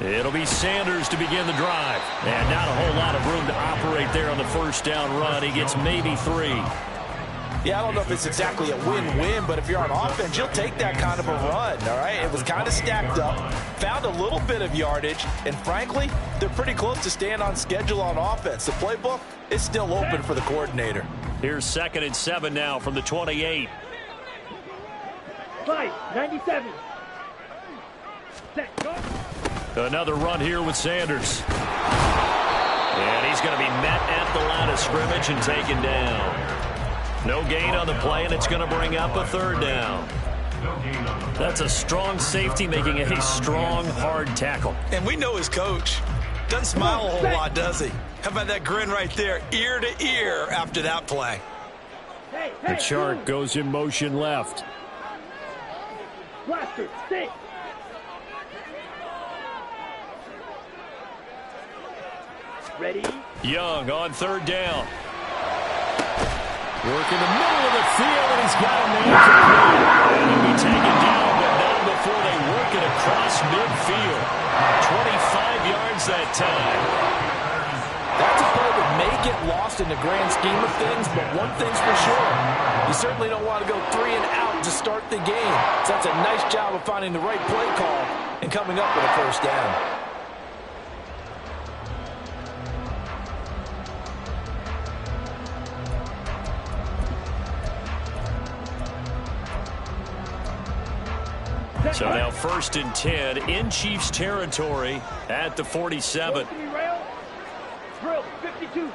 It'll be Sanders to begin the drive. And not a whole lot of room to operate there on the first down run. He gets maybe 3. Yeah, I don't know if it's exactly a win-win, but if you're on offense, you'll take that kind of a run, all right? It was kind of stacked up, found a little bit of yardage, and frankly, they're pretty close to staying on schedule on offense. The playbook is still open for the coordinator. Here's 2nd and 7 now from the 28. 97. Another run here with Sanders. And he's going to be met at the line of scrimmage and taken down. No gain on the play, and it's going to bring up a 3rd down. That's a strong safety making a strong, hard tackle. And we know his coach. Doesn't smile a whole lot, does he? How about that grin right there, ear to ear after that play? The chart goes in motion left. Blaster, stay. Ready? Young on 3rd down. Work in the middle of the field, and he's got a man complete. And he'll be taken down, but not before they work it across midfield. 25 yards that time. That's a play that may get lost in the grand scheme of things, but one thing's for sure. You certainly don't want to go 3 and out to start the game. So that's a nice job of finding the right play call and coming up with a 1st down. So now 1st and 10 in Chiefs territory at the 47. Drill, 52.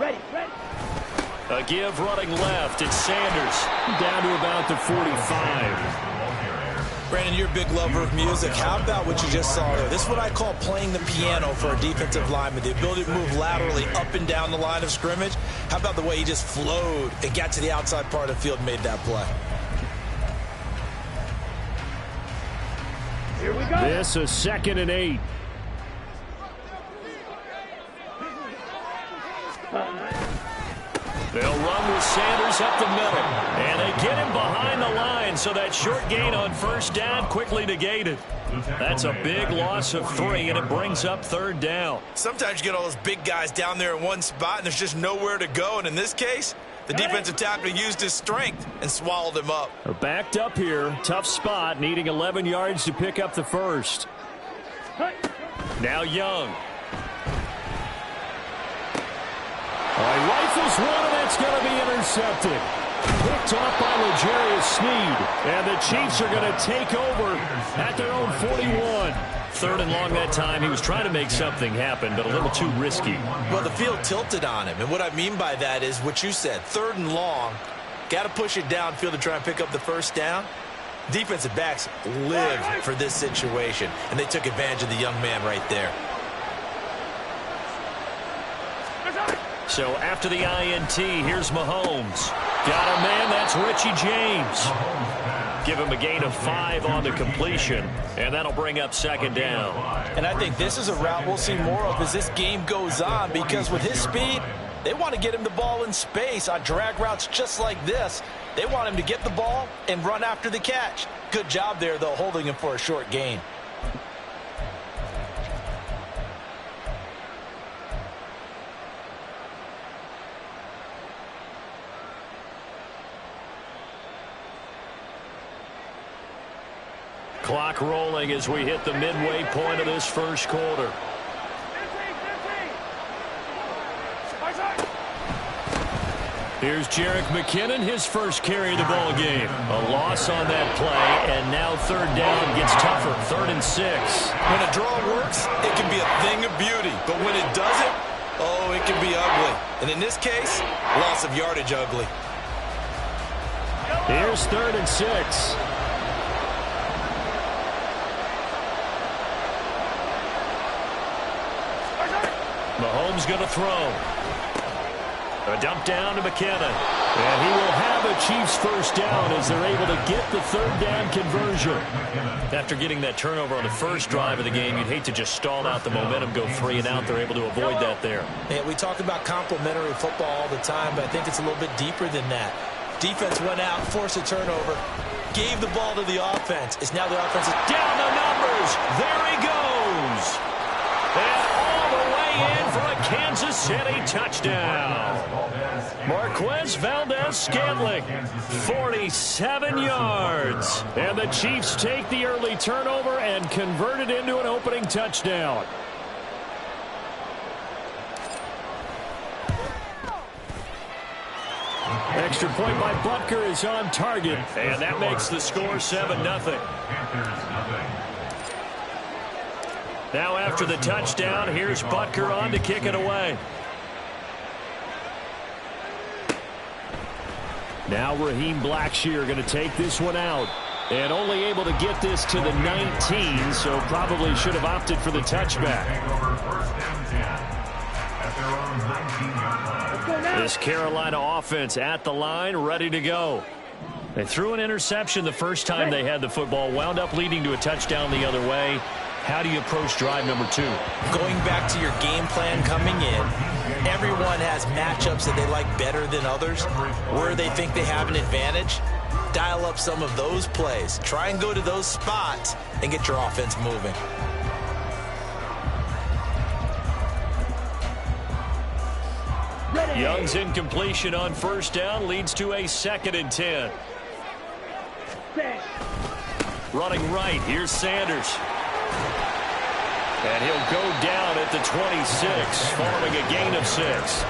Ready. A give running left. It's Sanders down to about the 45. Brandon, you're a big lover of music. How about what you just saw there? This is what I call playing the piano for a defensive lineman. The ability to move laterally up and down the line of scrimmage. How about the way he just flowed and got to the outside part of the field and made that play? Here we go. This is 2nd and 8. They'll run with Sanders up the middle. And they get him behind the line, so that short gain on 1st down quickly negated. That's a big loss of 3, and it brings up 3rd down. Sometimes you get all those big guys down there in one spot, and there's just nowhere to go. And in this case, the defensive tackle used his strength and swallowed him up. They're backed up here. Tough spot, needing 11 yards to pick up the 1st. Now Young. He rifles one, and that's going to be intercepted. Picked off by L'Jarius Sneed. And the Chiefs are going to take over at their own 41. 3rd and long that time. He was trying to make something happen, but a little too risky. Well, the field tilted on him. And what I mean by that is what you said. 3rd and long. Got to push it downfield to try and pick up the 1st down. Defensive backs live for this situation. And they took advantage of the young man right there. So after the INT, here's Mahomes. Got a man, that's Richie James. Give him a gain of 5 on the completion, and that'll bring up 2nd down. And I think this is a route we'll see more of as this game goes on, because with his speed, they want to get him the ball in space on drag routes just like this. They want him to get the ball and run after the catch. Good job there, though, holding him for a short gain. Clock rolling as we hit the midway point of this 1st quarter. Here's Jerick McKinnon, his first carry of the ball game. A loss on that play, and now 3rd down gets tougher. 3rd and 6. When a draw works, it can be a thing of beauty. But when it doesn't, oh, it can be ugly. And in this case, loss of yardage ugly. Here's 3rd and 6. Mahomes going to throw. A dump down to McKinnon. And he will have a Chiefs 1st down as they're able to get the 3rd down conversion. After getting that turnover on the first drive of the game, you'd hate to just stall out the momentum, go 3 and out. They're able to avoid that there. Yeah, we talk about complementary football all the time, but I think it's a little bit deeper than that. Defense went out, forced a turnover, gave the ball to the offense. It's now the offense. Down the numbers. There he goes. And all the way in for a Kansas City touchdown. Marquez Valdez-Scantling, 47 yards. And the Chiefs take the early turnover and convert it into an opening touchdown. Extra point by Butker is on target, and that makes the score 7-0. Now after the touchdown, here's Butker on to kick it away. Now Raheem Blackshear going to take this one out. And only able to get this to the 19, so probably should have opted for the touchback. This Carolina offense at the line, ready to go. They threw an interception the first time they had the football, wound up leading to a touchdown the other way. How do you approach drive number 2? Going back to your game plan coming in, everyone has matchups that they like better than others, where they think they have an advantage. Dial up some of those plays. Try and go to those spots and get your offense moving. Young's incompletion on first down leads to a 2nd and 10. Running right, here's Sanders. And he'll go down at the 26, following a gain of 6.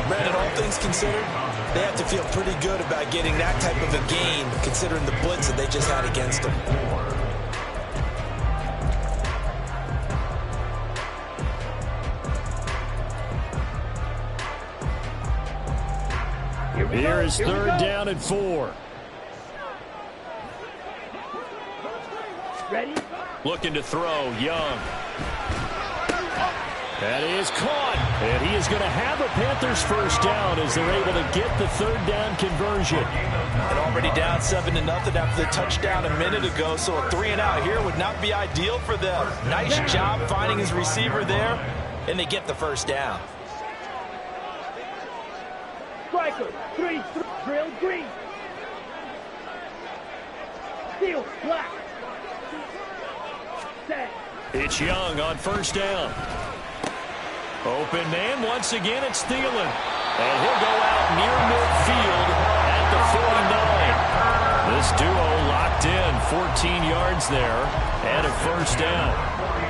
Brandon, all things considered, they have to feel pretty good about getting that type of a gain, considering the blitz that they just had against them. Here is 3rd down and 4. Ready? Looking to throw, Young. That is caught. And he is going to have a Panthers first down as they're able to get the 3rd down conversion. And already down 7-0 after the touchdown a minute ago, so a 3 and out here would not be ideal for them. Nice job finding his receiver there, and they get the first down. Striker, 3, drill, green. Steal, black. Set. It's Young on first down. Open man, once again it's Thielen. And he'll go out near midfield at the 49. This duo locked in, 14 yards there, and a first down.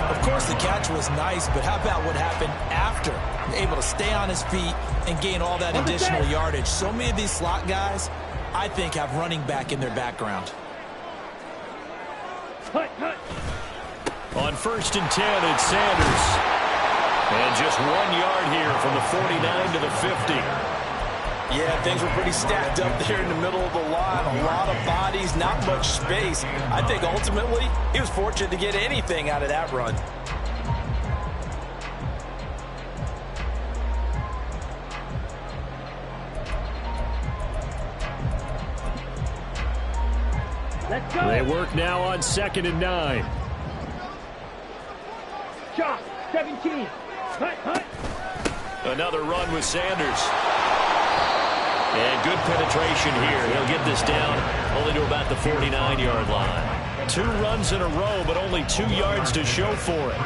Of course, the catch was nice, but how about what happened after? Able to stay on his feet and gain all that additional yardage. So many of these slot guys, I think, have running back in their background. Hut, hut. On 1st and 10, it's Sanders. And just 1 yard here from the 49 to the 50. Yeah, things were pretty stacked up there in the middle of the line. A lot of bodies, not much space. I think ultimately he was fortunate to get anything out of that run. Let's go. They work now on 2nd and 9. Chop, 17. Hut, hut. Another run with Sanders. And good penetration here. He'll get this down only to about the 49-yard line. 2 runs in a row, but only 2 yards to show for it.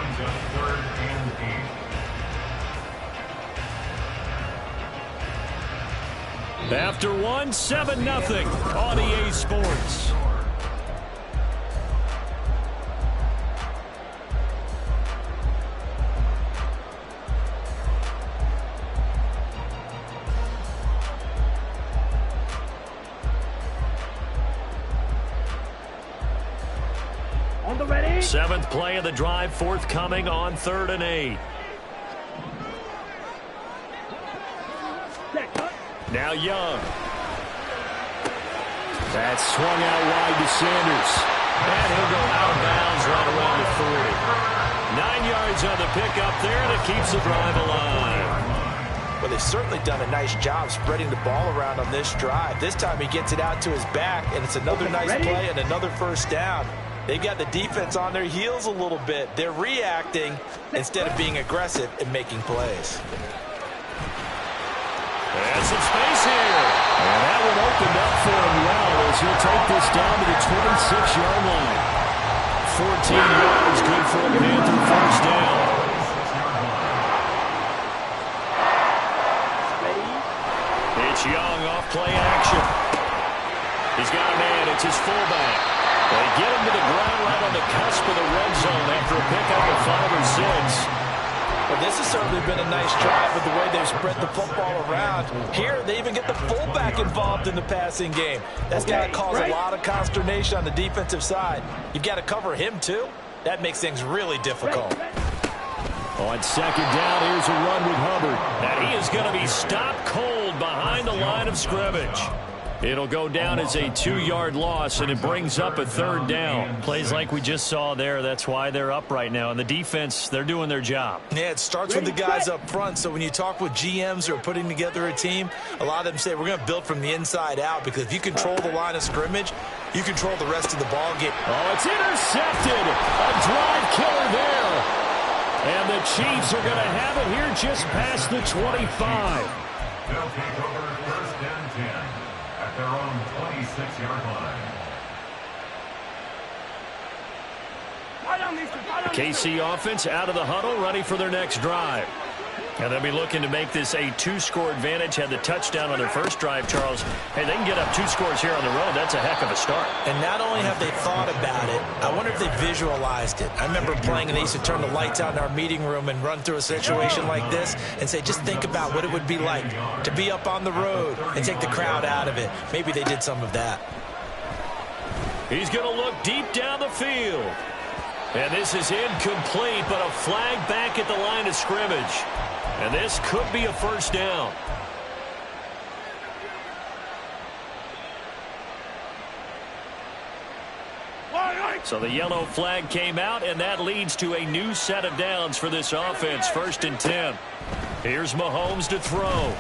After one, 7-0 on EA Sports. On the ready. 7th play of the drive, forthcoming on 3rd and 8. Set, hut. Now Young. That's swung out wide to Sanders. And he'll go out of bounds right around the 40. 9 yards on the pickup there, and it keeps the drive alive. Well, they've certainly done a nice job spreading the ball around on this drive. This time he gets it out to his back, and it's another nice play and another first down. They've got the defense on their heels a little bit. They're reacting instead of being aggressive and making plays. And some space here. And that it opened up for him well as he'll take this down to the 26-yard line. 14 yards, good for a Panther first down. It's Young off play action. He's got a man. It's his fullback. They get him to the ground right on the cusp of the red zone after a pickup of 5 or 6. Well, this has certainly been a nice drive with the way they've spread the football around. Here, they even get the fullback involved in the passing game. That's got to cause a lot of consternation on the defensive side. You've got to cover him, too. That makes things really difficult. On second down, here's a run with Hubbard. And he is going to be stopped cold behind the line of scrimmage. It'll go down as a 2-yard loss, and it brings up a third down. Plays like we just saw there. That's why they're up right now. And the defense, they're doing their job. Yeah, it starts with the guys up front. So when you talk with GMs who are putting together a team, a lot of them say we're going to build from the inside out, because if you control the line of scrimmage, you control the rest of the ball game. Oh, it's intercepted. A drive killer there. And the Chiefs are going to have it here just past the 25. They'll take over first and 10 at their own 26-yard line. KC offense out of the huddle, ready for their next drive. And they'll be looking to make this a 2-score advantage. Had the touchdown on their first drive, Charles. Hey, they can get up 2 scores here on the road. That's a heck of a start. And not only have they thought about it, I wonder if they visualized it. I remember playing, and they used to turn the lights out in our meeting room and run through a situation like this and say, just think about what it would be like to be up on the road and take the crowd out of it. Maybe they did some of that. He's going to look deep down the field. And this is incomplete, but a flag back at the line of scrimmage. And this could be a first down. So the yellow flag came out, and that leads to a new set of downs for this offense. 1st and 10. Here's Mahomes to throw.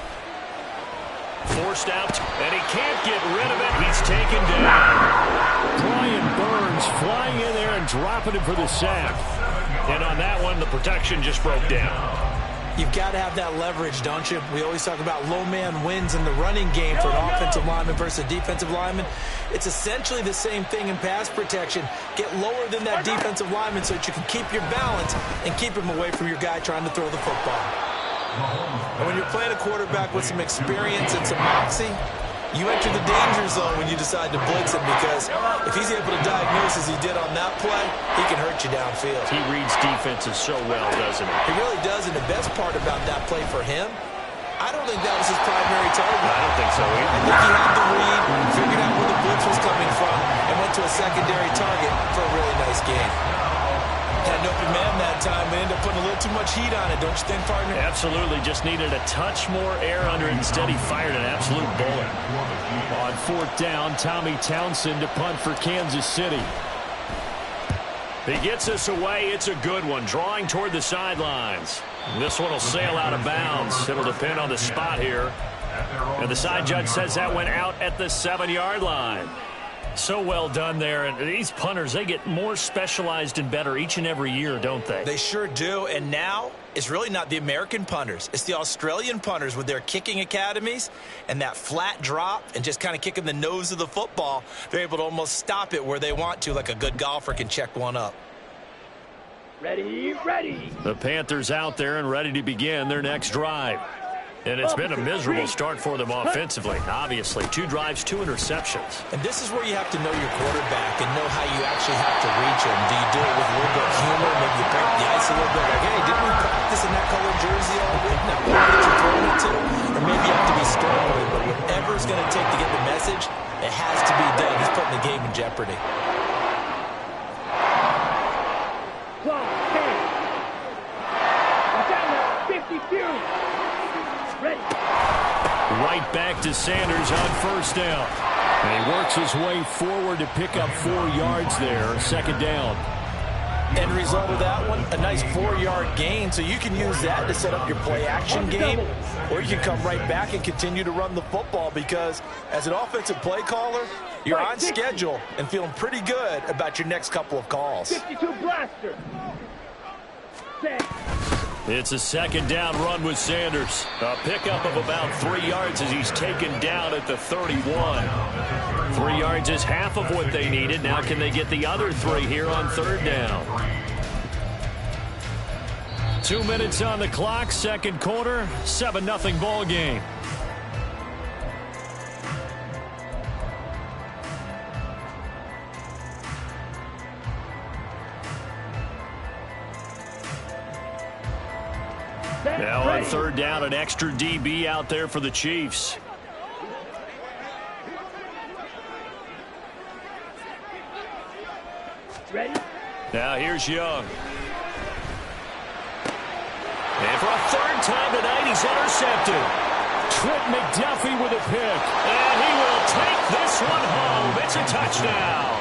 Forced out, and he can't get rid of it. He's taken down. Brian Burns flying in there and dropping him for the sack. And on that one, the protection just broke down. You've got to have that leverage, don't you? We always talk about low man wins in the running game for an offensive lineman versus a defensive lineman. It's essentially the same thing in pass protection. Get lower than that defensive lineman so that you can keep your balance and keep him away from your guy trying to throw the football. And when you're playing a quarterback with some experience and some moxie, you enter the danger zone when you decide to blitz him, because if he's able to diagnose as he did on that play, he can hurt you downfield. He reads defenses so well, doesn't he? He really does, and the best part about that play for him, I don't think that was his primary target. I don't think so either. I think he had the read, figured out where the blitz was coming from, and went to a secondary target for a really nice game. Had an open man that time, but ended up putting a little too much heat on it, don't you think, partner? Absolutely. Just needed a touch more air under it. Instead, he fired an absolute bullet. On 4th down, Tommy Townsend to punt for Kansas City. He gets us away. It's a good one. Drawing toward the sidelines. This one will sail out of bounds. It'll depend on the spot here. And the side judge says that went out at the 7-yard line. So well done there. And these punters, they get more specialized and better each and every year, don't they? They sure do. And now it's really not the American punters. It's the Australian punters with their kicking academies and that flat drop and just kind of kicking the nose of the football. They're able to almost stop it where they want to, like a good golfer can check one up. Ready, ready. The Panthers out there and ready to begin their next drive. And it's been a miserable start for them offensively. Obviously, 2 drives, 2 interceptions. And this is where you have to know your quarterback and know how you actually have to reach him. Do you do it with a little bit of humor? Maybe you break the ice a little bit. Like, hey, didn't we practice in that color jersey all week? Now, who did you throw it to? Or maybe you have to be stern with it. But whatever it's going to take to get the message, it has to be done. He's putting the game in jeopardy. Clock, 10. I'm down to 52. Ready. Right back to Sanders on 1st down. And he works his way forward to pick up 4 yards there. 2nd down. End result of that one, a nice 4-yard gain. So you can use that to set up your play-action game, or you can come right back and continue to run the football, because as an offensive play caller, you're on schedule and feeling pretty good about your next couple of calls. 52 blaster. Set. It's a second down run with Sanders. A pickup of about 3 yards as he's taken down at the 31. 3 yards is half of what they needed. Now can they get the other 3 here on third down? 2 minutes on the clock, second quarter, 7-0 ball game. Now on third down, an extra DB out there for the Chiefs. Ready? Now here's Young. And for a third time tonight, he's intercepted. Trent McDuffie with a pick. And he will take this one home. It's a touchdown.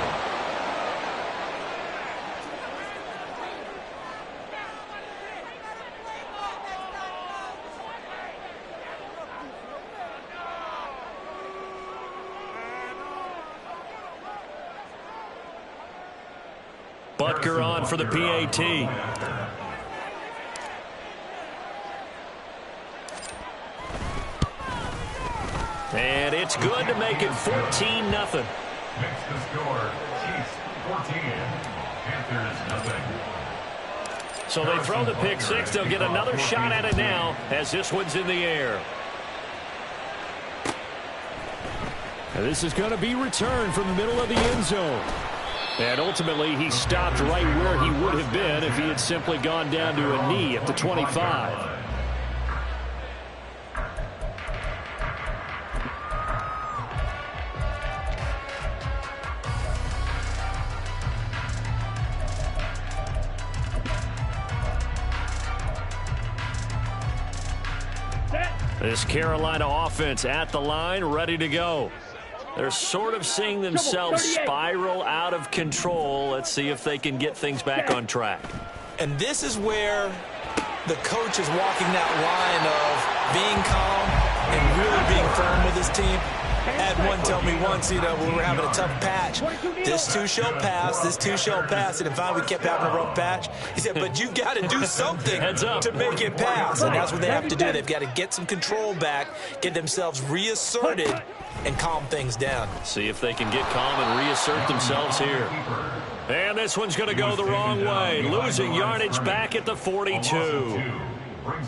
Butker on for the PAT. And it's good to make it 14-0. Makes the score Chiefs 14, Panthers nothing. So they throw the pick six. They'll get another shot at it now as this one's in the air. And this is going to be returned from the middle of the end zone. And ultimately, he stopped right where he would have been if he had simply gone down to a knee at the 25. This Carolina offense at the line, ready to go. They're sort of seeing themselves spiral out of control. Let's see if they can get things back on track. And this is where the coach is walking that line of being calm and really being firm with his team. I had one tell me once, when we were having a tough patch, this too shall pass, this too shall pass. And finally we kept having a rough patch. He said, but you got to do something to make it pass. And that's what they have to do. They've got to get some control back, get themselves reasserted, and calm things down. See if they can get calm and reassert themselves here. And this one's going to go the wrong way. Losing yardage back at the 42.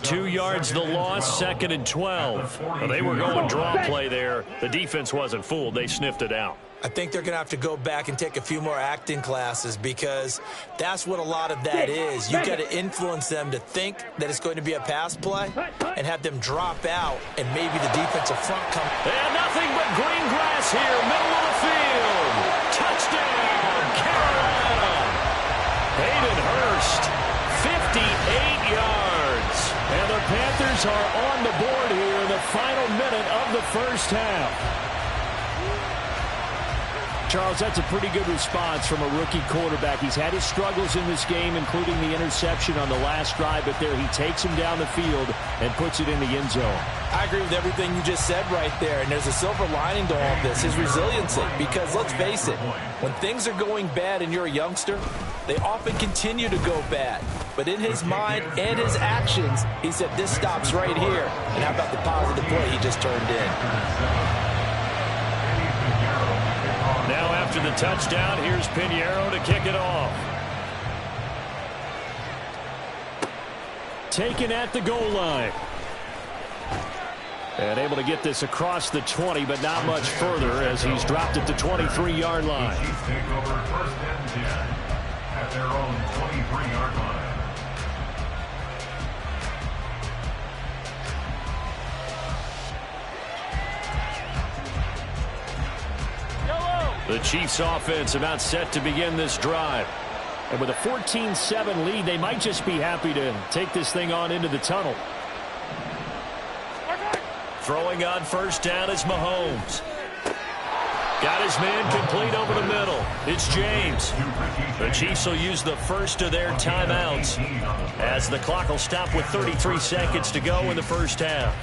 2 yards the loss, 2nd and 12. Well, they were going draw play there. The defense wasn't fooled. They sniffed it out. I think they're going to have to go back and take a few more acting classes because that's what a lot of that is. You've got to influence them to think that it's going to be a pass play and have them drop out and maybe the defensive front come. And nothing but green grass here, middle of the field. Touchdown, Carolina. Hayden Hurst, 58 yards. And the Panthers are on the board here in the final minute of the first half. Charles, that's a pretty good response from a rookie quarterback. He's had his struggles in this game, including the interception on the last drive, but there he takes him down the field and puts it in the end zone. I agree with everything you just said right there, and there's a silver lining to all of this, his resiliency, because let's face it, when things are going bad and you're a youngster, they often continue to go bad. But in his mind and his actions, he said, this stops right here. And how about the positive play he just turned in? Now after the touchdown, here's Pinheiro to kick it off. Taken at the goal line. And able to get this across the 20, but not much further as he's dropped at the 23-yard line. Chiefs take over 1st and 10 at their own 23-yard line. The Chiefs offense about set to begin this drive. And with a 14-7 lead, they might just be happy to take this thing on into the tunnel. Throwing on first down is Mahomes. Got his man complete over the middle. It's James. The Chiefs will use the first of their timeouts as the clock will stop with 33 seconds to go in the first half.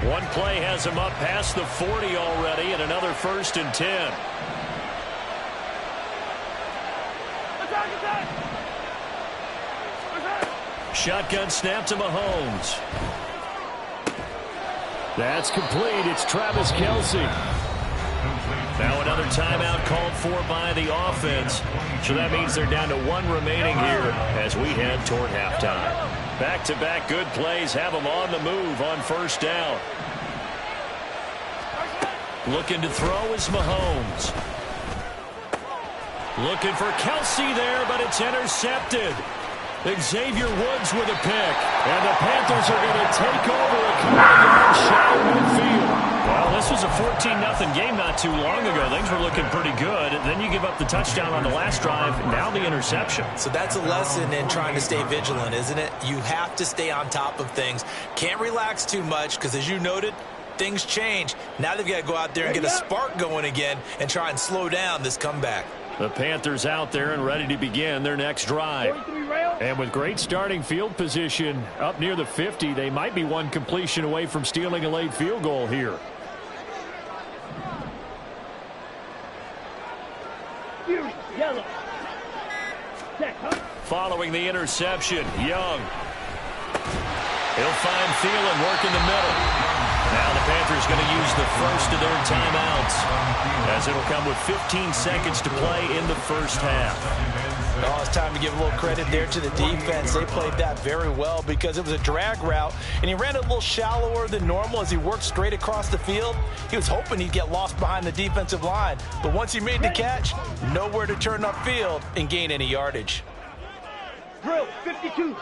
One play has him up past the 40 already, and another 1st and 10. Shotgun snap to Mahomes. That's complete. It's Travis Kelce. Now another timeout called for by the offense. So that means they're down to 1 remaining here as we head toward halftime. Back-to-back good plays have them on the move on first down. Looking to throw is Mahomes. Looking for Kelce there, but it's intercepted. Xavier Woods with a pick. And the Panthers are going to take over a couple of yards shy of midfield. Well, this was a 14-0 game not too long ago. Things were looking pretty good. Then you give up the touchdown on the last drive. Now the interception. So that's a lesson in trying to stay vigilant, isn't it? You have to stay on top of things. Can't relax too much because, as you noted, things change. Now they've got to go out there and get a spark going again and try and slow down this comeback. The Panthers out there and ready to begin their next drive. And with great starting field position up near the 50, they might be one completion away from stealing a late field goal here. Yellow. Following the interception, Young. He'll find Thielen work in the middle. Now the Panthers going to use the first of their timeouts as it'll come with 15 seconds to play in the first half. Oh, it's time to give a little credit there to the defense. They played that very well because it was a drag route, and he ran a little shallower than normal as he worked straight across the field. He was hoping he'd get lost behind the defensive line, but once he made the catch, nowhere to turn upfield and gain any yardage. Drill 52.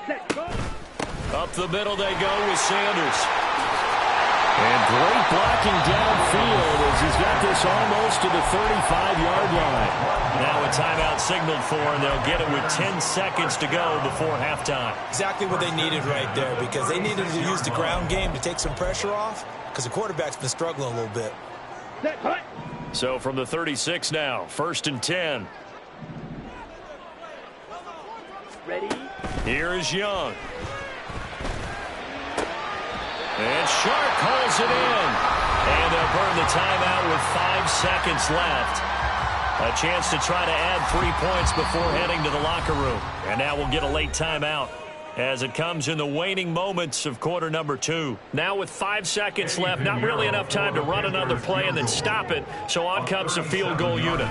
Set, go. Up the middle they go with Sanders. And great blocking downfield as he's got this almost to the 35-yard line. Now a timeout signaled for, and they'll get it with 10 seconds to go before halftime. Exactly what they needed right there because they needed to use the ground game to take some pressure off because the quarterback's been struggling a little bit. Set, cut. So from the 36 now, 1st and 10. Ready. Here is Young. And Shark holds it in. And they'll burn the timeout with 5 seconds left. A chance to try to add 3 points before heading to the locker room. And now we'll get a late timeout as it comes in the waning moments of quarter number 2. Now with 5 seconds left, not really enough time to run another play and then stop it. So on comes the field goal unit.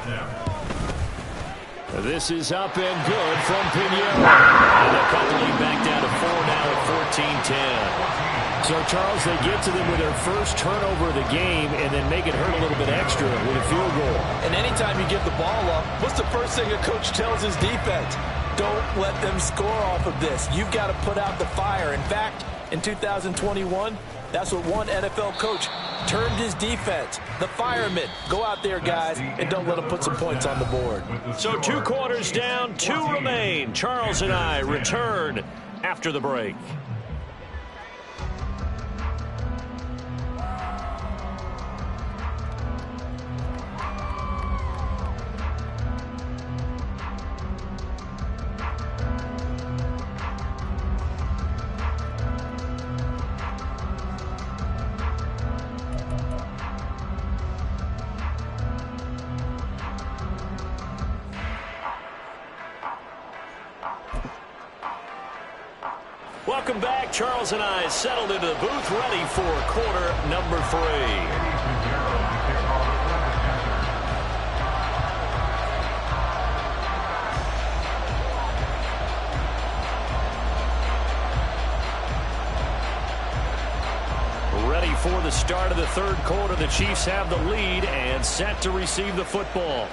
This is up and good from Pinheiro. And they'll cut the lead back down to 4 now at 14-10. So, Charles, they get to them with their first turnover of the game and then make it hurt a little bit extra with a field goal. And anytime you give the ball up, what's the first thing a coach tells his defense? Don't let them score off of this. You've got to put out the fire. In fact, in 2021, that's what one NFL coach termed his defense. The firemen. Go out there, guys, and don't let them put some points on the board. So 2 quarters down, 2 remain. Charles and I return after the break. Welcome back. Charles and I settled into the booth, ready for quarter number 3. Ready for the start of the 3rd quarter. The Chiefs have the lead and set to receive the football.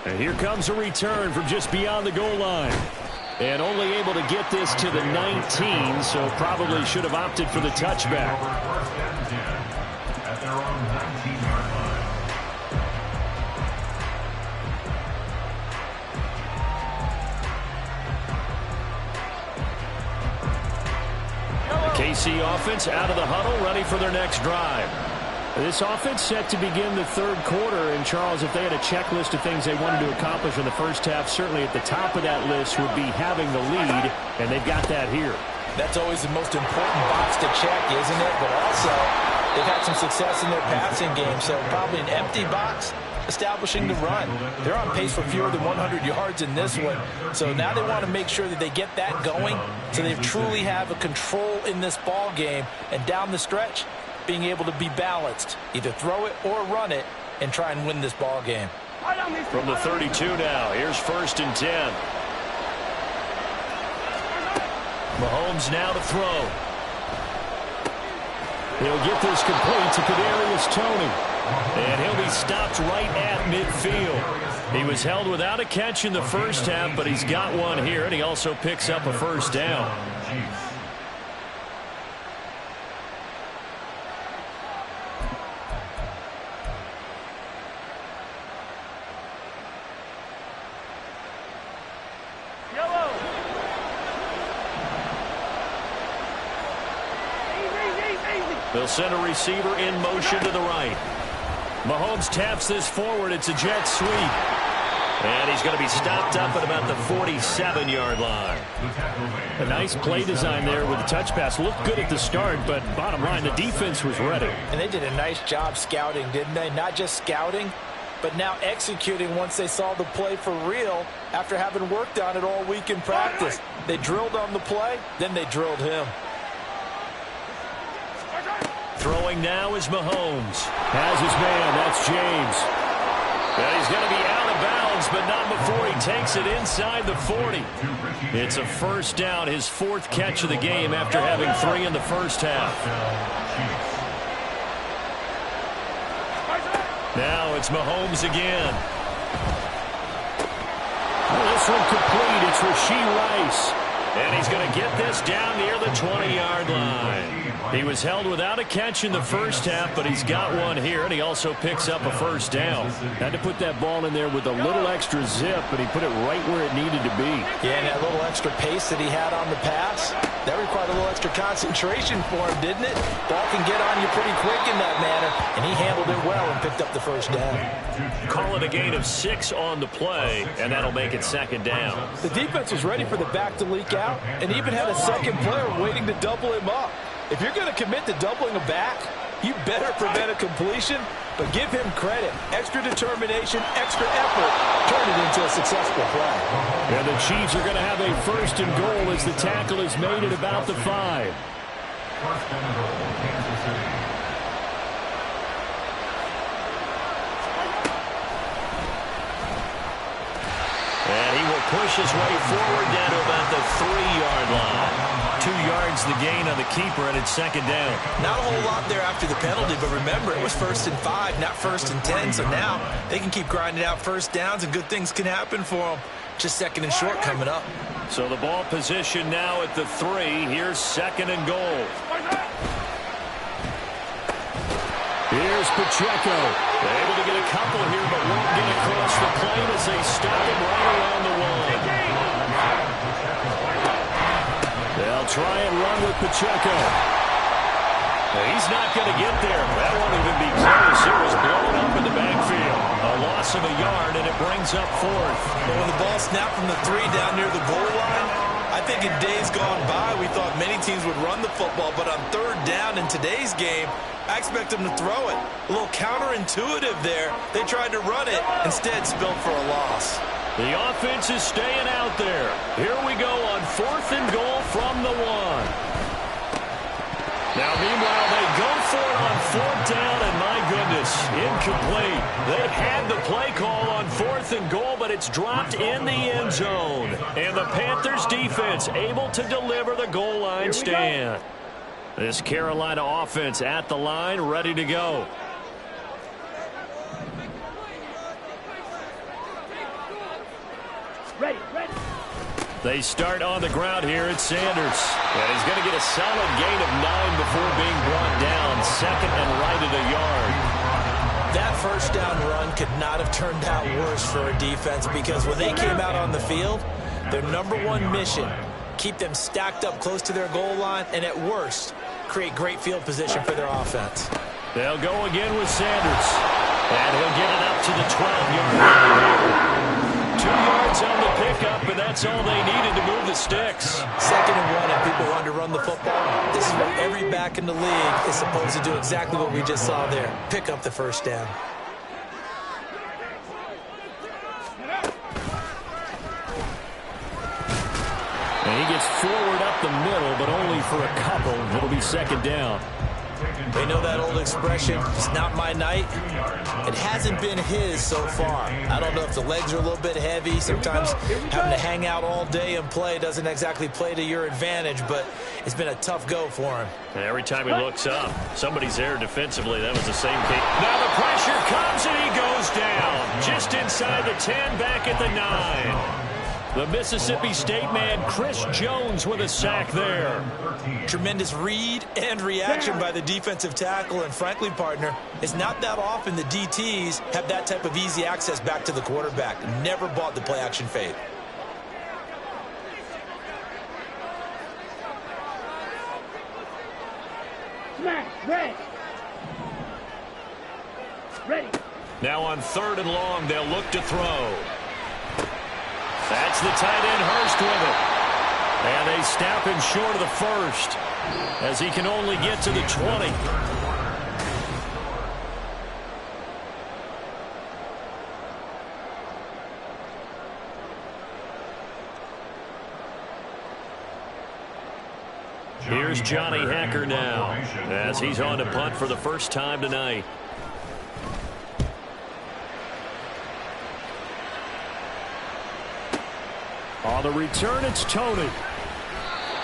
And here comes a return from just beyond the goal line. And only able to get this to the 19, so probably should have opted for the touchback. At their own 19-yard line. The KC offense out of the huddle, ready for their next drive. This offense set to begin the 3rd quarter, and Charles, if they had a checklist of things they wanted to accomplish in the first half, certainly at the top of that list would be having the lead, and they've got that here. That's always the most important box to check, isn't it? But also, they've had some success in their passing game, so probably an empty box, establishing the run. They're on pace for fewer than 100 yards in this one. So now they want to make sure that they get that going so they truly have a control in this ball game. And down the stretch, being able to be balanced. Either throw it or run it and try and win this ball game. From the 32 now, here's 1st and 10. Mahomes now to throw. He'll get this complete to Kadarius Toney. And he'll be stopped right at midfield. He was held without a catch in the first half, but he's got one here, and he also picks up a 1st down. They'll send a receiver in motion to the right. Mahomes taps this forward. It's a jet sweep. And he's going to be stopped up at about the 47-yard line. A nice play design there with the touch pass. Looked good at the start, but bottom line, the defense was ready. And they did a nice job scouting, didn't they? Not just scouting, but now executing once they saw the play for real after having worked on it all week in practice. They drilled on the play, then they drilled him. Throwing now is Mahomes. Has his man. That's James. And he's going to be out of bounds, but not before he takes it inside the 40. It's a 1st down, his 4th catch of the game after having 3 in the first half. Now it's Mahomes again. This one complete. It's Rashee Rice. And he's going to get this down near the 20-yard line. He was held without a catch in the first half, but he's got one here, and he also picks up a 1st down. Had to put that ball in there with a little extra zip, but he put it right where it needed to be. Yeah, and that little extra pace that he had on the pass, that required a little extra concentration for him, didn't it? Ball can get on you pretty quick in that manner, and he handled it well and picked up the 1st down. Call it a gain of 6 on the play, and that'll make it 2nd down. The defense was ready for the back to leak out, and even had a second player waiting to double him up. If you're going to commit to doubling a back, you better prevent a completion, but give him credit. Extra determination, extra effort, turn it into a successful play. And the Chiefs are going to have a 1st and goal as the tackle is made at about the 5. 1st and goal, Kansas City. And he will push his way forward down to about the 3-yard line. 2 yards the gain on the keeper, and it's 2nd down. Not a whole lot there after the penalty, but remember, it was 1st and 5, not 1st and 10. So now they can keep grinding out 1st downs, and good things can happen for them. Just 2nd and short coming up. So the ball position now at the 3. Here's 2nd and goal. Here's Pacheco. Able to get a couple here, but won't get across the plane as they stop him right around the 1. They'll try and run with Pacheco. He's not going to get there. That won't even be close. It was blown up in the backfield. A loss of a yard, and it brings up 4th. But when the ball snapped from the 3 down near the goal line, I think in days gone by, we thought many teams would run the football, but on 3rd down in today's game, I expect them to throw it. A little counterintuitive there. They tried to run it, instead spilled for a loss. The offense is staying out there. Here we go on 4th and goal from the 1. Now, meanwhile, they go for it on 4th down, and my goodness, incomplete. They had the play call on 4th and goal, but it's dropped in the end zone. And the Panthers defense able to deliver the goal line stand. This Carolina offense at the line, ready to go. Ready. They start on the ground here at Sanders. And he's going to get a solid gain of 9 before being brought down. 2nd and right at a yard. That 1st down run could not have turned out worse for a defense, because when they came out on the field, their #1 mission, keep them stacked up close to their goal line, and at worst, create great field position for their offense. They'll go again with Sanders. And he'll get it up to the 12-yard line. 2 yards on the pickup, and that's all they needed to move the sticks. 2nd and 1, and people want to run the football. This is what every back in the league is supposed to do, exactly what we just saw there. Pick up the 1st down. And he gets forward up the middle, but only for a couple. It'll be second down. They know that old expression, it's not my night. It hasn't been his so far. I don't know if the legs are a little bit heavy. Sometimes having to hang out all day and play doesn't exactly play to your advantage, but it's been a tough go for him. And every time he looks up, somebody's there defensively. That was the same case. Now the pressure comes and he goes down. Just inside the 10, back at the 9. The Mississippi State man, Chris Jones, with a sack there. Tremendous read and reaction by the defensive tackle. And frankly, partner, it's not that often the DTs have that type of easy access back to the quarterback. Never bought the play action fade. Smash, red. Ready. Now on 3rd and long, they'll look to throw. That's the tight end, Hurst, with it. And they snap him short of the first as he can only get to the 20. Here's Johnny Hacker now as he's on to punt for the first time tonight. On the return, it's Tony.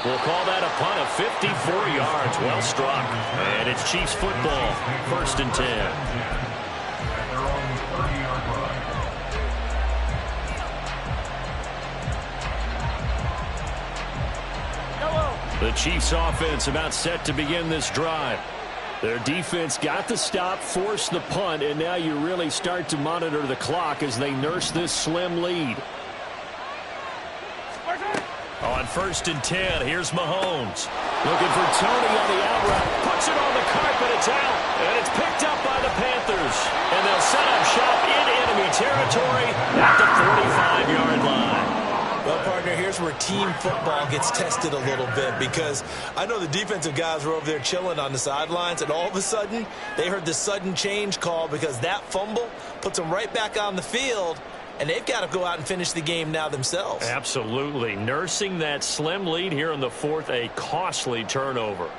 We'll call that a punt of 54 yards. Well struck. And it's Chiefs football. 1st and 10. The Chiefs offense about set to begin this drive. Their defense got the stop, forced the punt, and now you really start to monitor the clock as they nurse this slim lead. On 1st and 10, here's Mahomes. Looking for Tony on the out route. Puts it on the carpet. It's out. And it's picked up by the Panthers. And they'll set up shop in enemy territory at the 45-yard line. Well, partner, here's where team football gets tested a little bit, because I know the defensive guys were over there chilling on the sidelines, and all of a sudden they heard the sudden change call because that fumble puts them right back on the field. And they've got to go out and finish the game now themselves. Absolutely. Nursing that slim lead here in the 4th, a costly turnover.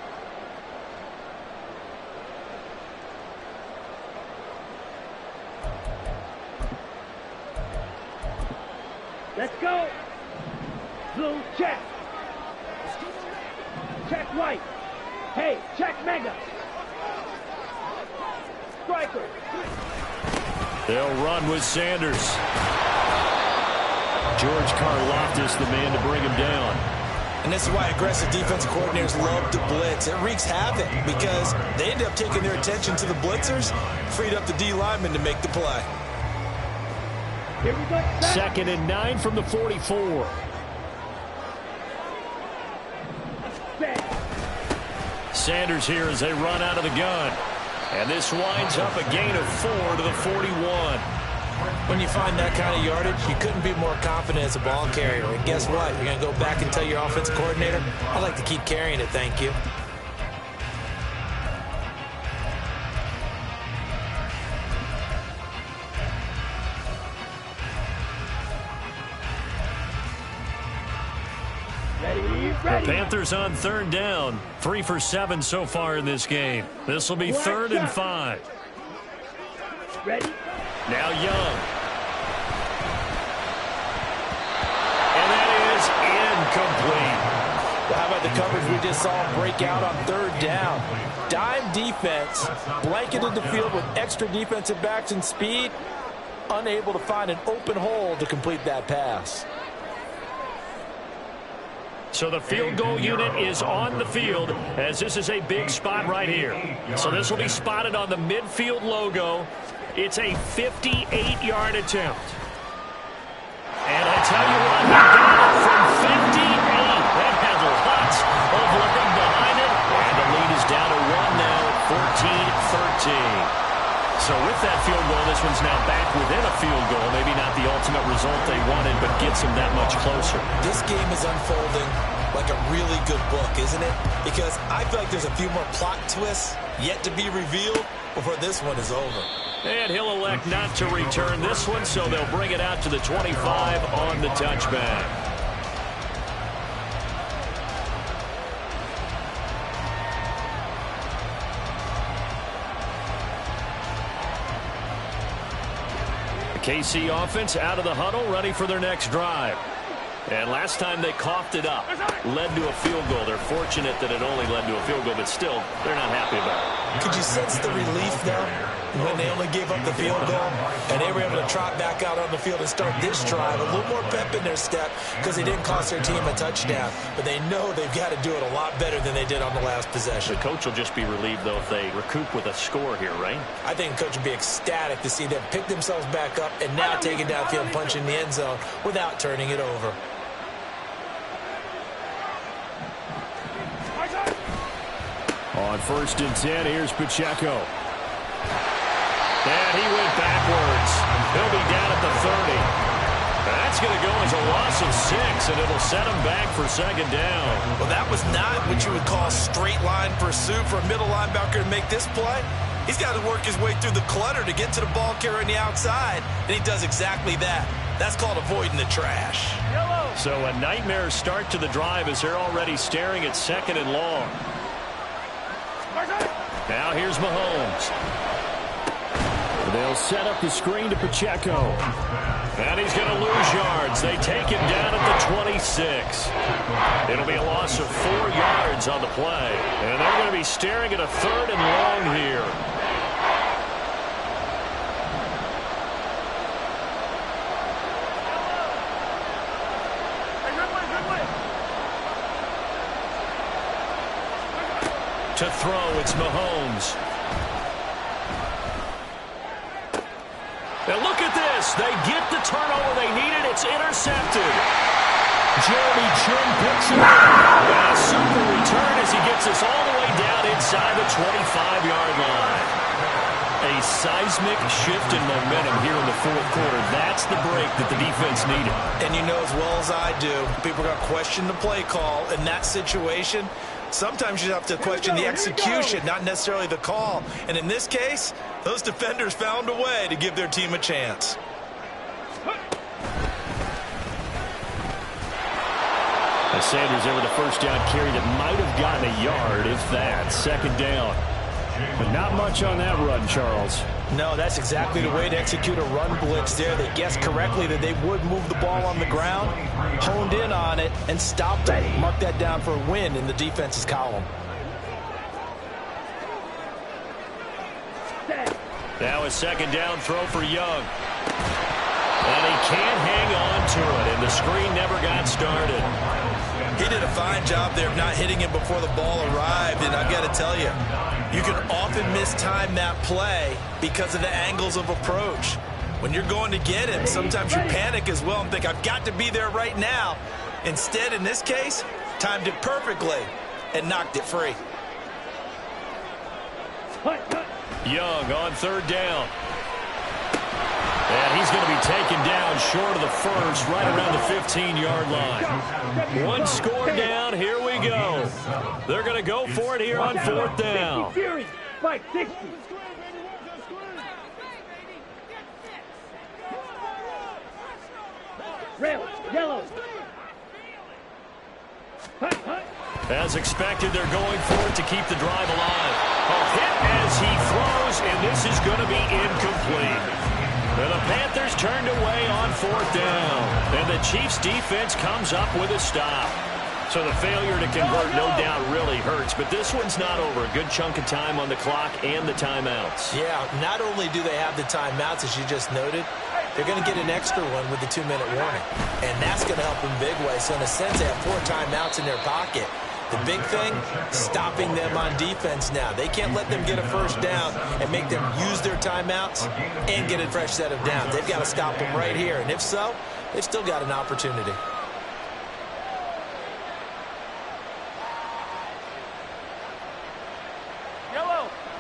Let's go. Blue, check. Check white. Hey, check mega. Striker. They'll run with Sanders. George Karlaftis, the man to bring him down. And this is why aggressive defensive coordinators love to blitz. It wreaks havoc because they end up taking their attention to the blitzers, freed up the D lineman to make the play. Here we go. 2nd and 9 from the 44. Sanders here as they run out of the gun. And this winds up a gain of 4 to the 41. When you find that kind of yardage, you couldn't be more confident as a ball carrier. And guess what? You're going to go back and tell your offensive coordinator, I'd like to keep carrying it, thank you. The Panthers on 3rd down. 3 for 7 so far in this game. This will be 3rd and 5. Ready? Now Young. And that is incomplete. Well, how about the coverage we just saw break out on 3rd down? Dime defense, blanketed the field with extra defensive backs and speed, unable to find an open hole to complete that pass. So the field goal unit is on the field as this is a big spot right here. So this will be spotted on the midfield logo. It's a 58-yard attempt. And I tell you what, he got it from 58. That had lots of looking behind it. And the lead is down to 1 now at 14-13. So with that field goal, this one's now back within a field goal. Maybe not the ultimate result they wanted, but gets them that much closer. This game is unfolding like a really good book, isn't it? Because I feel like there's a few more plot twists yet to be revealed before this one is over. And he'll elect not to return this one, so they'll bring it out to the 25 on the touchback. KC offense out of the huddle, ready for their next drive. And last time they coughed it up, led to a field goal. They're fortunate that it only led to a field goal, but still, they're not happy about it. Could you sense the relief, though, when they only gave up the field goal and they were able to trot back out on the field and start this drive? A little more pep in their step because they didn't cost their team a touchdown, but they know they've got to do it a lot better than they did on the last possession. The coach will just be relieved, though, if they recoup with a score here, right? I think the coach would be ecstatic to see them pick themselves back up and now take it downfield, punch in the end zone without turning it over. On 1st and 10, here's Pacheco. And he went backwards. He'll be down at the 30. That's going to go as a loss of 6, and it'll set him back for 2nd down. Well, that was not what you would call straight line pursuit for a middle linebacker to make this play. He's got to work his way through the clutter to get to the ball carrier on the outside, and he does exactly that. That's called avoiding the trash. So a nightmare start to the drive as they're already staring at 2nd and long. Now here's Mahomes. They'll set up the screen to Pacheco. And he's going to lose yards. They take him down at the 26. It'll be a loss of 4 yards on the play. And they're going to be staring at a 3rd and long here. To throw, it's Mahomes. And look at this. They get the turnover they needed. It's intercepted. Jeremy Chin picks it up. And a super return as he gets us all the way down inside the 25-yard line. A seismic shift in momentum here in the 4th quarter. That's the break that the defense needed. And you know as well as I do, people are going to question the play call in that situation. Sometimes you have to question the execution, not necessarily the call. And in this case, those defenders found a way to give their team a chance. As Sanders there with a 1st down carry that might have gotten a yard, if that. 2nd down. But not much on that run, Charles. No, that's exactly the way to execute a run blitz there. They guessed correctly that they would move the ball on the ground, honed in on it, and stopped it. Mark that down for a win in the defense's column. Now a 2nd down throw for Young. And he can't hang on to it, and the screen never got started. He did a fine job there of not hitting him before the ball arrived, and I've got to tell you, you can often mistime that play because of the angles of approach. When you're going to get him, sometimes you panic as well and think, I've got to be there right now. Instead, in this case, timed it perfectly and knocked it free. Young on 3rd down. And he's going to be taken down short of the 1st, right around the 15-yard line. 1 score down, here we go. They're going to go for it here on 4th down. Spike 60. Red, yellow. As expected, they're going for it to keep the drive alive. A hit as he throws, and this is going to be incomplete. And the Panthers turned away on 4th down. And the Chiefs' defense comes up with a stop. So the failure to convert, no doubt, really hurts. But this one's not over. A good chunk of time on the clock and the timeouts. Yeah, not only do they have the timeouts, as you just noted, they're going to get an extra one with the 2-minute warning. And that's going to help in big way. So in a sense, they have 4 timeouts in their pocket. The big thing, stopping them on defense now. They can't let them get a 1st down and make them use their timeouts and get a fresh set of downs. They've got to stop them right here. And if so, they've still got an opportunity.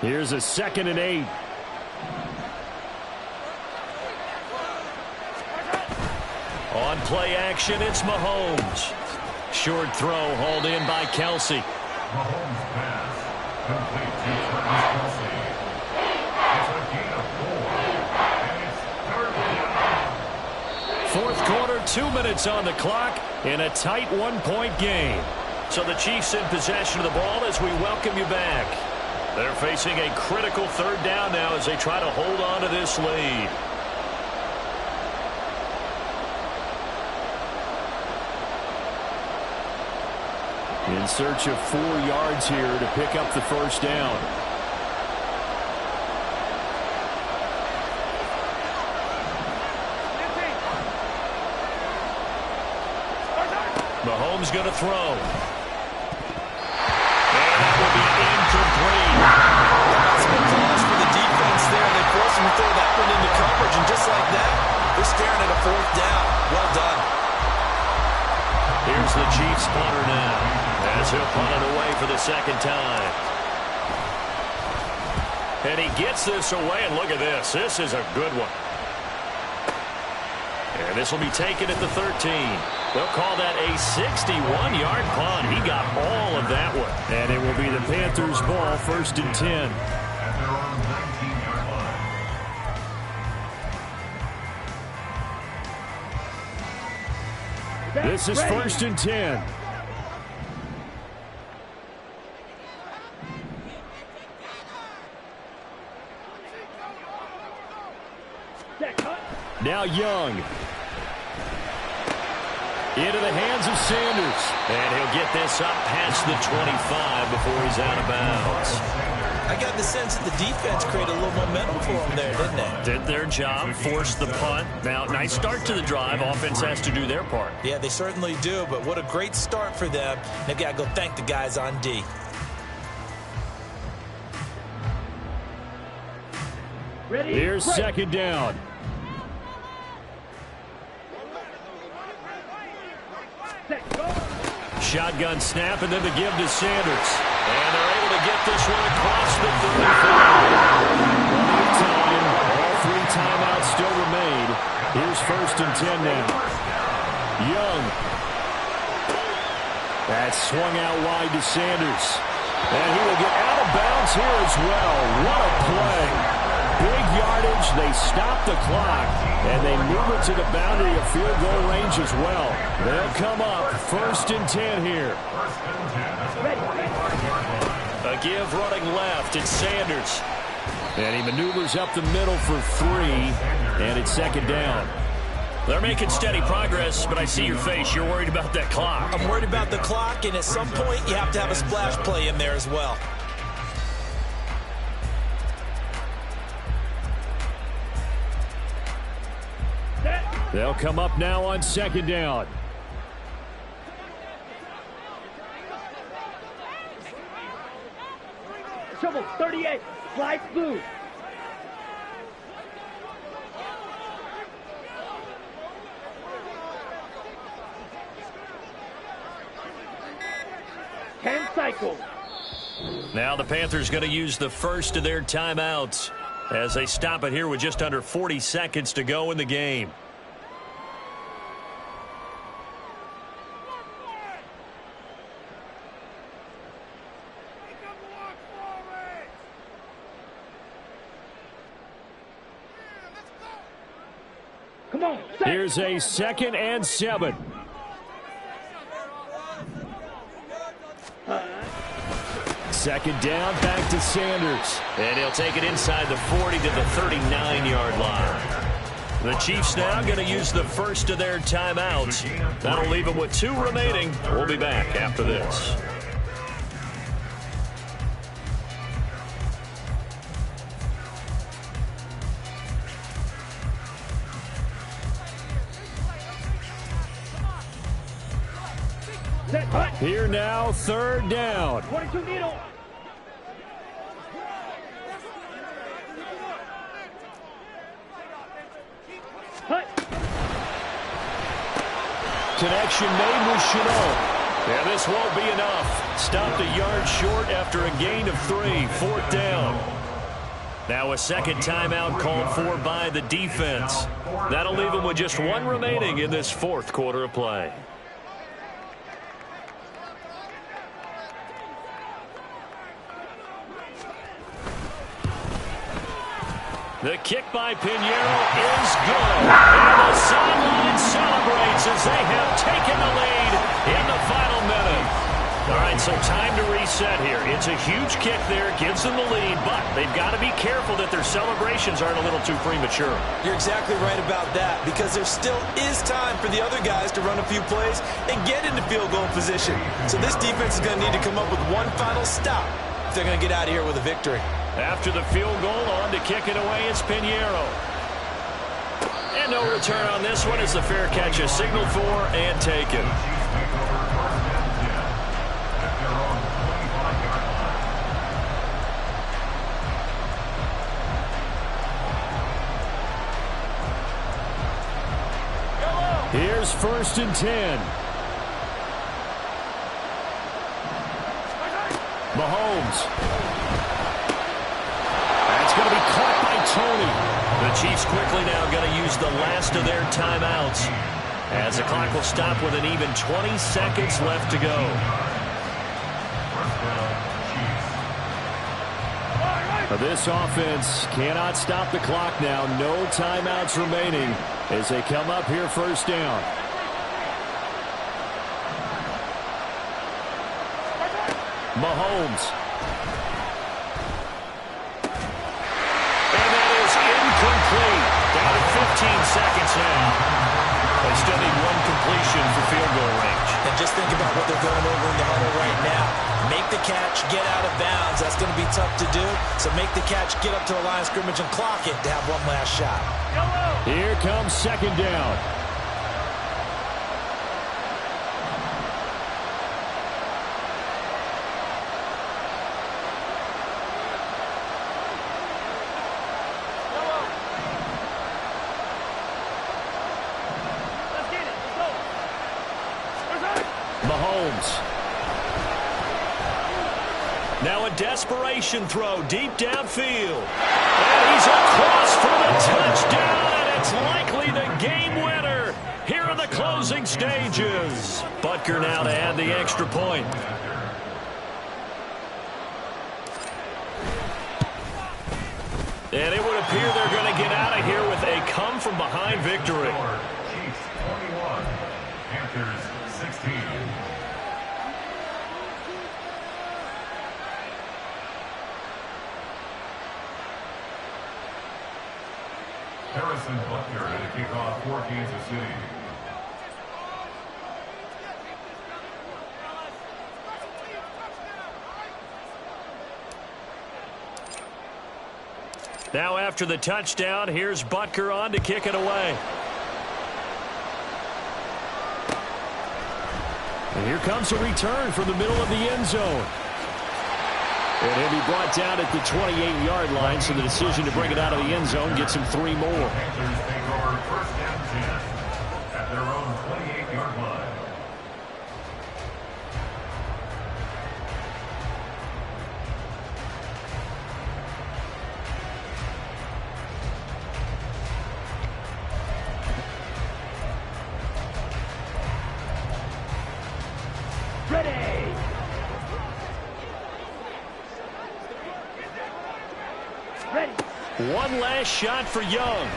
Here's a 2nd and 8. On play action, it's Mahomes. Short throw hauled in by Kelsey. Mahomes pass. Complete to Travis Kelsey. It's a gain of 4. And it's 3rd down. 4th quarter, 2 minutes on the clock in a tight 1-point game. So the Chiefs in possession of the ball as we welcome you back. They're facing a critical 3rd down now as they try to hold on to this lead. In search of 4 yards here to pick up the first down. Mahomes going to throw. And that will be incomplete. That's a good cause for the defense there. They force him to throw that one into coverage, and just like that, they're staring at a 4th down. Well done. Here's the Chiefs punter now, as he'll punt it away for the 2nd time. And he gets this away, and look at this. This is a good one. And this will be taken at the 13. They'll call that a 61-yard punt. He got all of that one. And it will be the Panthers' ball, 1st and 10. At their own 19-yard line. This is 1st and 10. Now Young. Into the hands of Sanders. And he'll get this up past the 25 before he's out of bounds. I got the sense that the defense created a little momentum for them there, didn't they? Did their job, forced the punt. Now, nice start to the drive. Offense has to do their part. Yeah, they certainly do, but what a great start for them. They've got to go thank the guys on D. Ready? Here's Break. 2nd down. Set, go. Shotgun snap, and then the give to Sanders. And they're able to get this one across the 35. Time. All 3 timeouts still remain. Here's 1st and 10 now. Young. That's swung out wide to Sanders. And he will get out of bounds here as well. What a play. Big yardage. They stop the clock. And they move it to the boundary of field goal range as well. They'll come up 1st and 10 here. A give running left. It's Sanders. And he maneuvers up the middle for 3. And it's 2nd down. They're making steady progress, but I see your face. You're worried about that clock. I'm worried about the clock, and at some point you have to have a splash play in there as well. They'll come up now on 2nd down. Shovel 38. Slide blue. Cycle. Now the Panthers going to use the first of their timeouts as they stop it here with just under 40 seconds to go in the game. Come on. Here's a 2nd and 7. Second down, back to Sanders. And he'll take it inside the 40 to the 39-yard line. The Chiefs now going to use the first of their timeouts. That'll leave them with 2 remaining. We'll be back after this. Here now, 3rd down. 22 needle. Connection made with Chenault. And this won't be enough. Stopped a yard short after a gain of 3. 4th down. Now a 2nd timeout called for by the defense. That'll leave them with just 1 remaining in this 4th quarter of play. The kick by Pinheiro is good. And the sideline celebrates as they have taken the lead in the final minute. All right, so time to reset here. It's a huge kick there, gives them the lead, but they've got to be careful that their celebrations aren't a little too premature. You're exactly right about that, because there still is time for the other guys to run a few plays and get into field goal position. So this defense is going to need to come up with one final stop if they're going to get out of here with a victory. After the field goal, on to kick it away, it's Pinheiro. And no return on this one as the fair catch is signaled for and taken. Here's 1st and 10. Mahomes. That's going to be caught by Tony. The Chiefs quickly now going to use the last of their timeouts as the clock will stop with an even 20 seconds left to go. This offense cannot stop the clock now. No timeouts remaining as they come up here 1st down. Mahomes. And that is incomplete. Down to 15 seconds now. They still need one completion for field goal range. And just think about what they're going over in the huddle right now. Make the catch, get out of bounds. That's going to be tough to do. So make the catch, get up to the line of scrimmage, and clock it to have one last shot. Here comes 2nd down. Mahomes. Now a desperation throw deep downfield. And he's across for the touchdown, and it's likely the game winner here in the closing stages. Butker now to add the extra point. And it would appear they're going to get out of here with a come-from-behind victory. Chiefs 21, Panthers 16. Harrison Butker to kick off for Kansas City. Now after the touchdown, here's Butker on to kick it away. And here comes a return from the middle of the end zone. And he'll be brought down at the 28-yard line, so the decision to bring it out of the end zone gets him 3 more. Panthers take over 1st and 10 at their own 28-yard line. Ready. Ready. One last shot for Young.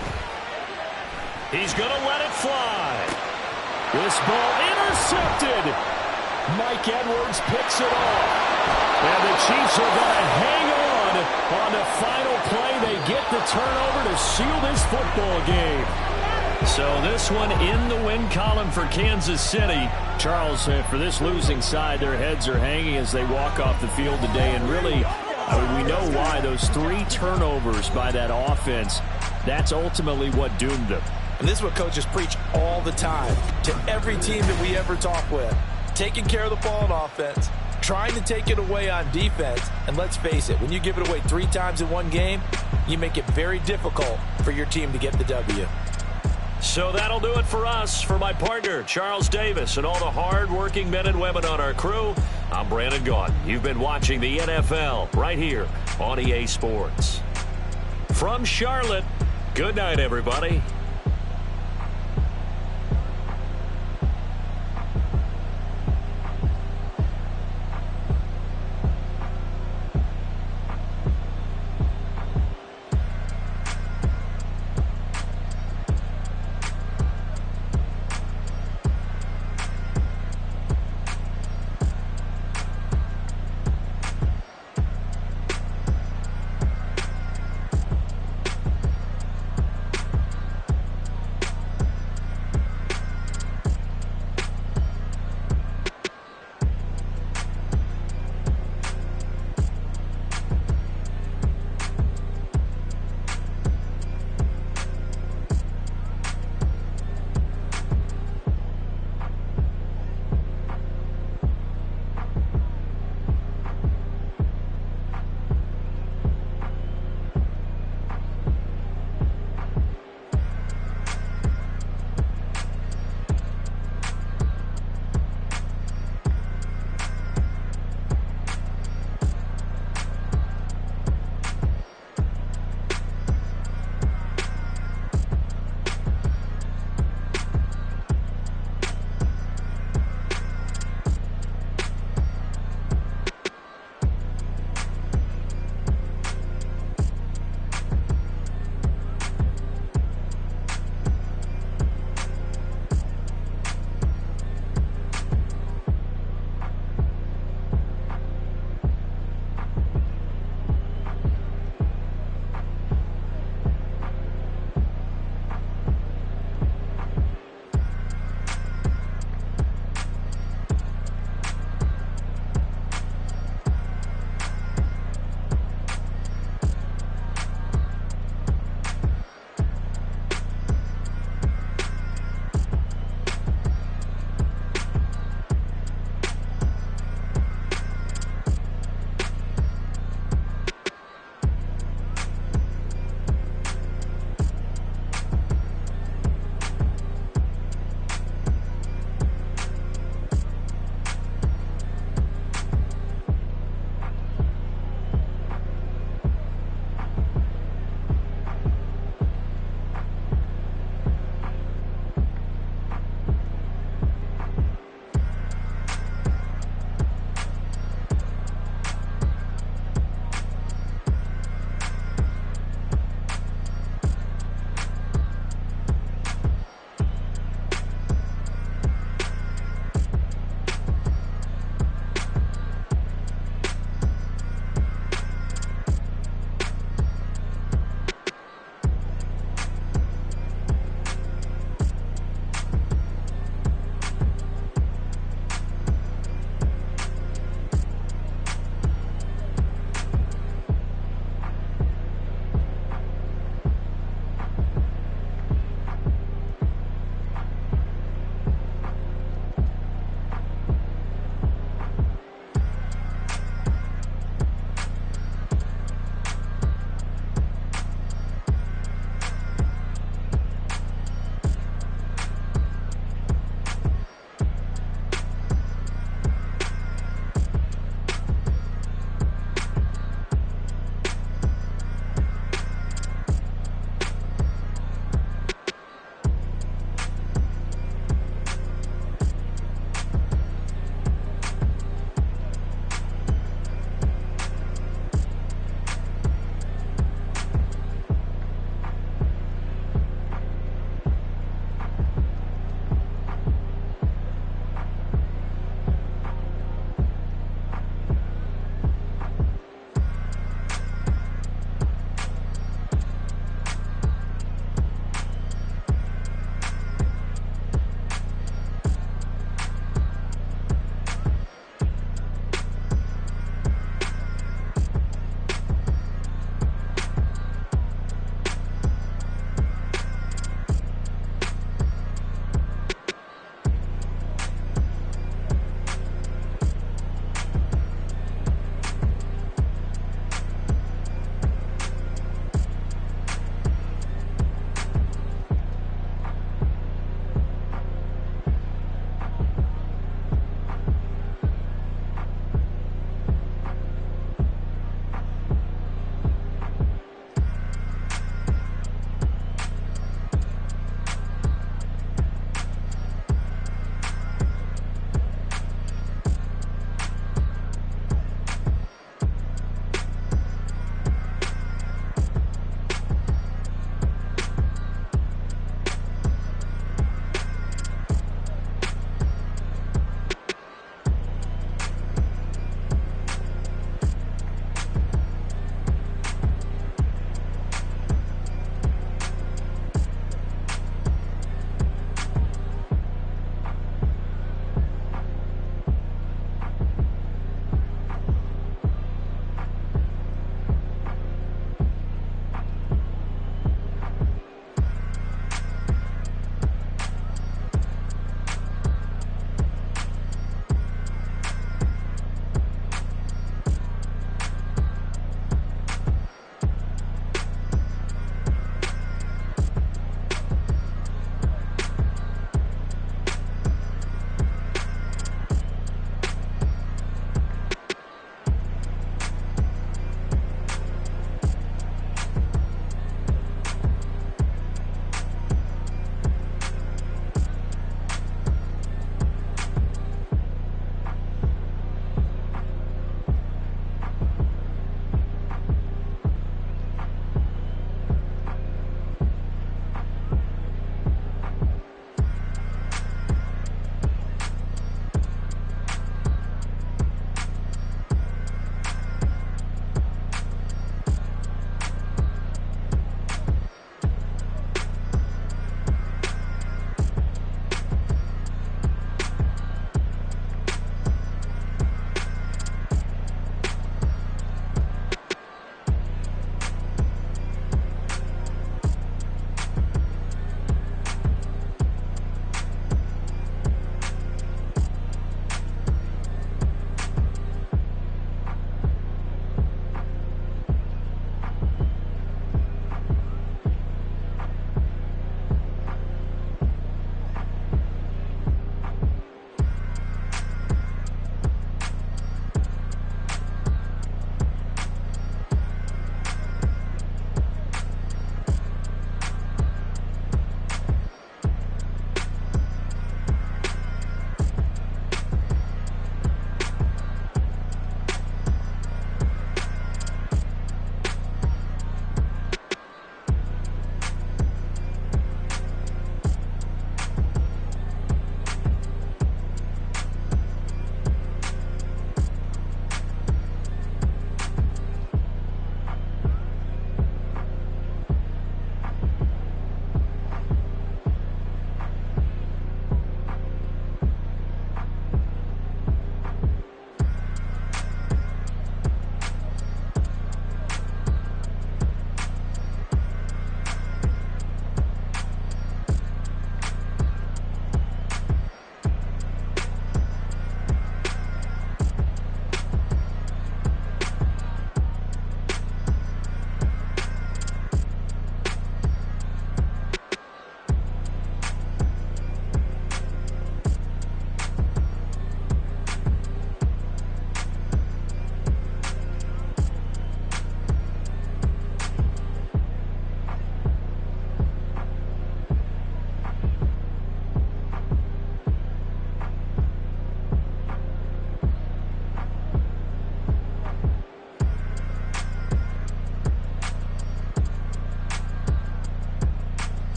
He's going to let it fly. This ball intercepted. Mike Edwards picks it off. And the Chiefs are going to hang on the final play. They get the turnover to seal this football game. So this one in the win column for Kansas City. Charles, for this losing side, their heads are hanging as they walk off the field today. And really, we know why. Those 3 turnovers by that offense, that's ultimately what doomed them. And this is what coaches preach all the time to every team that we ever talk with. Taking care of the ball on offense, trying to take it away on defense. And let's face it, when you give it away 3 times in one game, you make it very difficult for your team to get the W. So that'll do it for us. For my partner, Charles Davis, and all the hard-working men and women on our crew, I'm Brandon Gaudin. You've been watching the NFL right here on EA Sports. From Charlotte, good night, everybody.